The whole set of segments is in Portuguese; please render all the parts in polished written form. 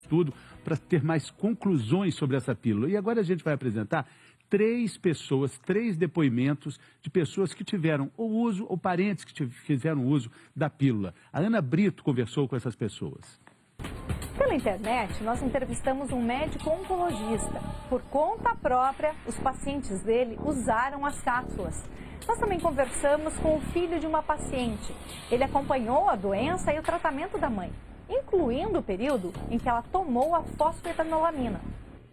estudo para ter mais conclusões sobre essa pílula. E agora a gente vai apresentar 3 depoimentos de pessoas que tiveram o uso, ou parentes que fizeram uso da pílula. A Ana Brito conversou com essas pessoas. Pela internet, nós entrevistamos um médico oncologista. Por conta própria, os pacientes dele usaram as cápsulas. Nós também conversamos com o filho de uma paciente. Ele acompanhou a doença e o tratamento da mãe, incluindo o período em que ela tomou a fosfetanolamina.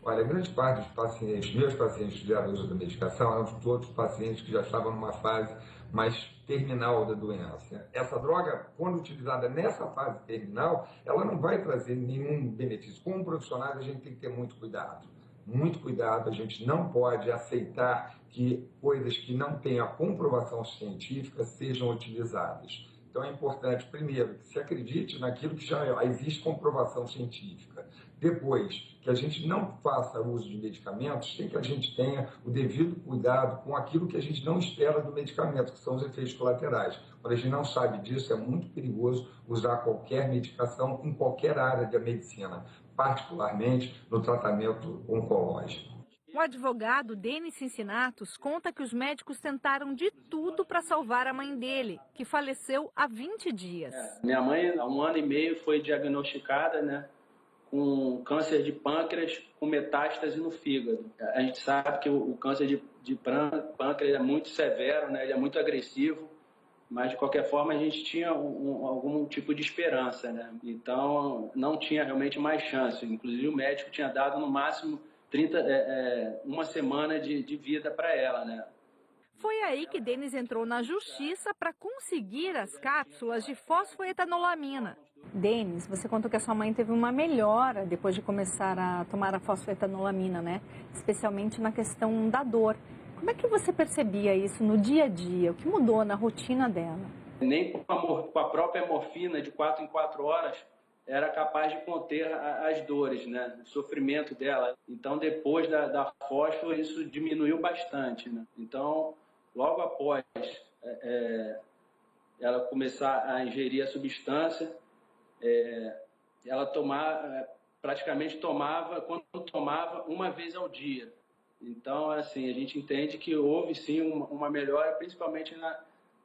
Olha, grande parte dos pacientes, meus pacientes que fizeram uso da medicação, eram todos pacientes que já estavam numa fase mais terminal da doença. Essa droga, quando utilizada nessa fase terminal, ela não vai trazer nenhum benefício. Como profissionais, a gente tem que ter muito cuidado. Muito cuidado, a gente não pode aceitar que coisas que não tenham a comprovação científica sejam utilizadas. Então é importante, primeiro, que se acredite naquilo que já existe comprovação científica. Depois, que a gente não faça uso de medicamentos sem que a gente tenha o devido cuidado com aquilo que a gente não espera do medicamento, que são os efeitos colaterais. Quando a gente não sabe disso, é muito perigoso usar qualquer medicação em qualquer área da medicina, particularmente no tratamento oncológico. O advogado Denis Cincinnatus conta que os médicos tentaram de tudo para salvar a mãe dele, que faleceu há 20 dias. Minha mãe, há 1 ano e meio, foi diagnosticada, com câncer de pâncreas com metástase no fígado. A gente sabe que o câncer de pâncreas é muito severo, ele é muito agressivo, mas de qualquer forma a gente tinha algum tipo de esperança, Então não tinha realmente mais chance. Inclusive o médico tinha dado no máximo 1 semana de vida para ela, Foi aí que Denis entrou na justiça para conseguir as cápsulas de fosfoetanolamina. Denis, você contou que a sua mãe teve uma melhora depois de começar a tomar a fosfoetanolamina, Especialmente na questão da dor. Como é que você percebia isso no dia a dia? O que mudou na rotina dela? Nem com a própria morfina de 4 em 4 horas era capaz de conter as dores, o sofrimento dela. Então, depois da fosfo, isso diminuiu bastante. Então, logo após ela começar a ingerir a substância, ela praticamente tomava, quando tomava, 1 vez ao dia. Então, assim, a gente entende que houve, sim, uma melhora, principalmente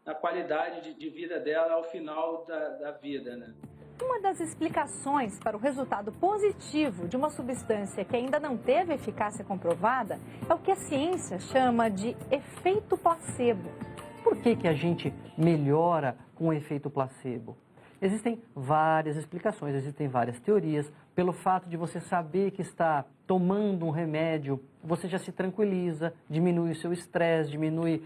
na qualidade de vida dela ao final da vida, Uma das explicações para o resultado positivo de uma substância que ainda não teve eficácia comprovada é o que a ciência chama de efeito placebo. Por que a gente melhora com o efeito placebo? Existem várias explicações, existem várias teorias. Pelo fato de você saber que está tomando um remédio, você já se tranquiliza, diminui o seu estresse, diminui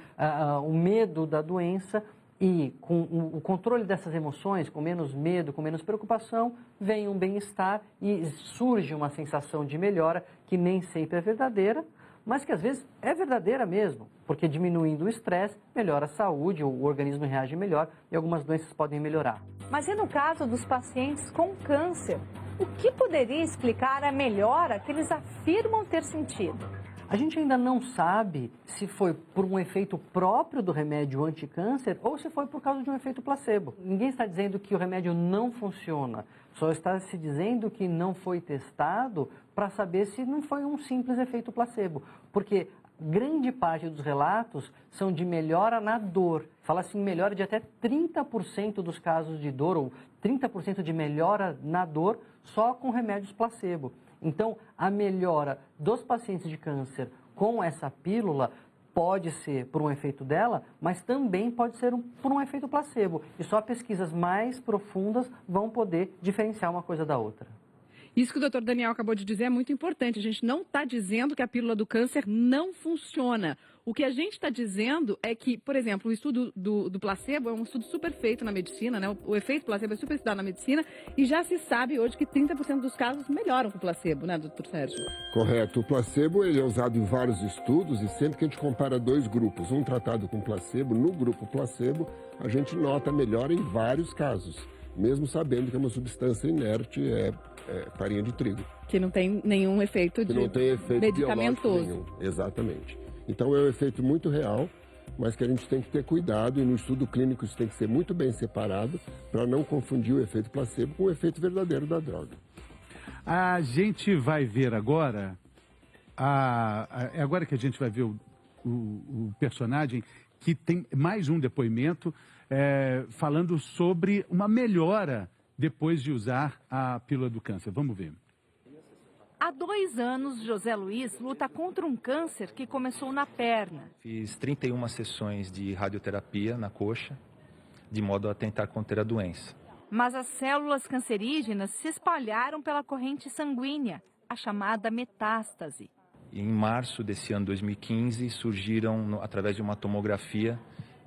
o medo da doença. E com o controle dessas emoções, com menos medo, com menos preocupação, vem um bem-estar e surge uma sensação de melhora que nem sempre é verdadeira, mas que às vezes é verdadeira mesmo, porque diminuindo o estresse, melhora a saúde, o organismo reage melhor e algumas doenças podem melhorar. Mas e no caso dos pacientes com câncer? O que poderia explicar a melhora que eles afirmam ter sentido? A gente ainda não sabe se foi por um efeito próprio do remédio anticâncer ou se foi por causa de um efeito placebo. Ninguém está dizendo que o remédio não funciona, só está se dizendo que não foi testado para saber se não foi um simples efeito placebo. Porque grande parte dos relatos são de melhora na dor. Fala-se em melhora de até 30% dos casos de dor, ou 30% de melhora na dor só com remédios placebo. Então, a melhora dos pacientes de câncer com essa pílula pode ser por um efeito dela, mas também pode ser por um efeito placebo. E só pesquisas mais profundas vão poder diferenciar uma coisa da outra. Isso que o Dr. Daniel acabou de dizer é muito importante. A gente não está dizendo que a pílula do câncer não funciona. O que a gente está dizendo é que, por exemplo, o estudo do placebo é um estudo super feito na medicina, O efeito placebo é super estudado na medicina e já se sabe hoje que 30% dos casos melhoram com o placebo, doutor Sérgio? Correto. O placebo ele é usado em vários estudos e sempre que a gente compara 2 grupos, um tratado com placebo, no grupo placebo, a gente nota melhora em vários casos, mesmo sabendo que é uma substância inerte, farinha de trigo. Que não tem nenhum efeito medicamentoso. Nenhum. Exatamente. Então é um efeito muito real, mas que a gente tem que ter cuidado e no estudo clínico isso tem que ser muito bem separado para não confundir o efeito placebo com o efeito verdadeiro da droga. A gente vai ver agora, é agora que a gente vai ver o personagem que tem mais um depoimento falando sobre uma melhora depois de usar a pílula do câncer. Vamos ver. Há 2 anos, José Luiz luta contra um câncer que começou na perna. Fiz 31 sessões de radioterapia na coxa, de modo a tentar conter a doença. Mas as células cancerígenas se espalharam pela corrente sanguínea, a chamada metástase. Em março desse ano 2015, surgiram, através de uma tomografia,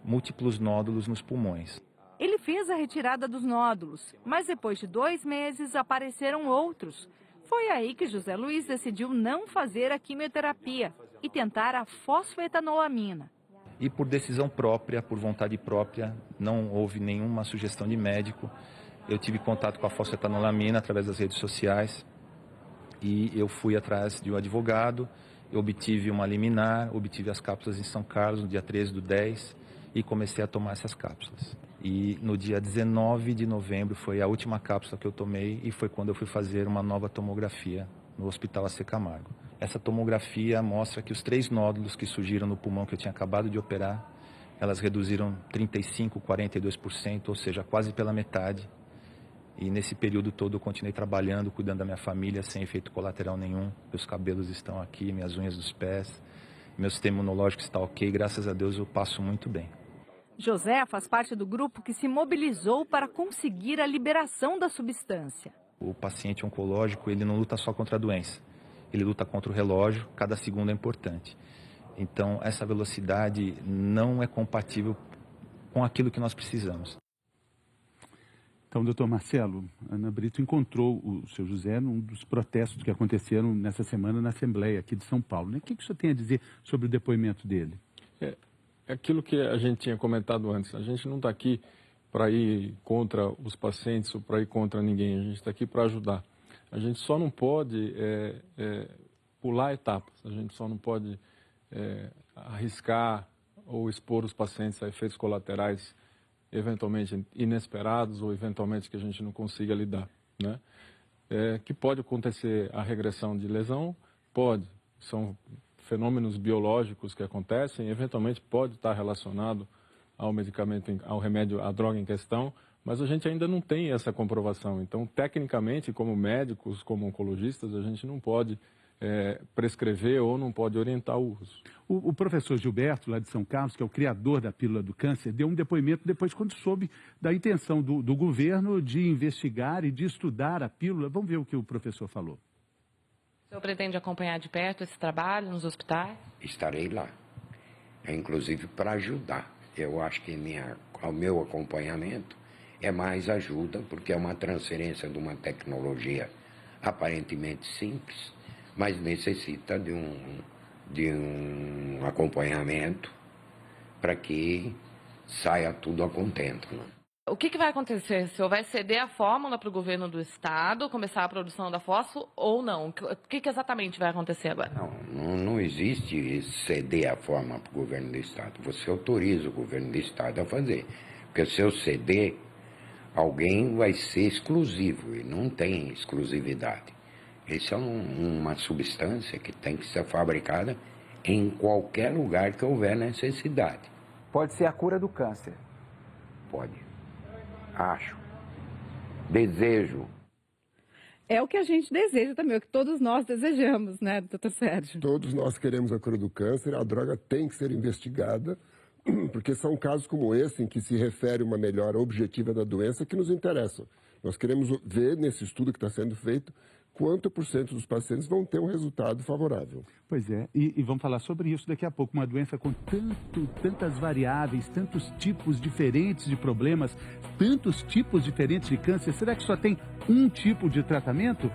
múltiplos nódulos nos pulmões. Ele fez a retirada dos nódulos, mas depois de 2 meses apareceram outros. Foi aí que José Luiz decidiu não fazer a quimioterapia e tentar a fosfetanolamina. E por decisão própria, por vontade própria, não houve nenhuma sugestão de médico. Eu tive contato com a fosfetanolamina através das redes sociais e eu fui atrás de um advogado, eu obtive uma liminar, obtive as cápsulas em São Carlos no dia 13/10 e comecei a tomar essas cápsulas. E no dia 19 de novembro foi a última cápsula que eu tomei e foi quando eu fui fazer uma nova tomografia no Hospital AC Camargo. Essa tomografia mostra que os 3 nódulos que surgiram no pulmão que eu tinha acabado de operar, elas reduziram 35%, 42%, ou seja, quase pela metade. E nesse período todo eu continuei trabalhando, cuidando da minha família, sem efeito colateral nenhum. Meus cabelos estão aqui, minhas unhas dos pés, meu sistema imunológico está ok, graças a Deus eu passo muito bem. José faz parte do grupo que se mobilizou para conseguir a liberação da substância. O paciente oncológico, ele não luta só contra a doença, ele luta contra o relógio, cada segundo é importante. Então, essa velocidade não é compatível com aquilo que nós precisamos. Então, doutor Marcelo, Ana Brito encontrou o seu José num dos protestos que aconteceram nessa semana na Assembleia aqui de São Paulo, né? O que o senhor tem a dizer sobre o depoimento dele? É aquilo que a gente tinha comentado antes. A gente não está aqui para ir contra os pacientes ou para ir contra ninguém. A gente está aqui para ajudar. A gente só não pode pular etapas. A gente só não pode arriscar ou expor os pacientes a efeitos colaterais eventualmente inesperados ou eventualmente que a gente não consiga lidar, né? Que pode acontecer a regressão de lesão, pode. São fenômenos biológicos que acontecem, eventualmente pode estar relacionado ao medicamento, ao remédio, à droga em questão, mas a gente ainda não tem essa comprovação. Então, tecnicamente, como médicos, como oncologistas, a gente não pode prescrever ou não pode orientar o uso. O professor Gilberto, lá de São Carlos, que é o criador da pílula do câncer, deu um depoimento depois quando soube da intenção do governo de investigar e de estudar a pílula. Vamos ver o que o professor falou. O senhor pretende acompanhar de perto esse trabalho nos hospitais? Estarei lá, inclusive para ajudar. Eu acho que o meu acompanhamento é mais ajuda, porque é uma transferência de uma tecnologia aparentemente simples, mas necessita de um acompanhamento para que saia tudo a contento, né? O que vai acontecer? O senhor vai ceder a fórmula para o governo do estado, começar a produção da fósforo ou não? O que exatamente vai acontecer agora? Não existe ceder a fórmula para o governo do estado. Você autoriza o governo do estado a fazer. Porque se eu ceder, alguém vai ser exclusivo e não tem exclusividade. Isso é uma substância que tem que ser fabricada em qualquer lugar que houver necessidade. Pode ser a cura do câncer? Pode. Acho. Desejo. É o que a gente deseja também, é o que todos nós desejamos, né, doutor Sérgio? Todos nós queremos a cura do câncer, a droga tem que ser investigada, porque são casos como esse em que se refere uma melhora objetiva da doença que nos interessam. Nós queremos ver nesse estudo que está sendo feito quanto por cento dos pacientes vão ter um resultado favorável. Pois é, e vamos falar sobre isso daqui a pouco. Uma doença com tantas variáveis, tantos tipos diferentes de problemas, tantos tipos diferentes de câncer. Será que só tem um tipo de tratamento?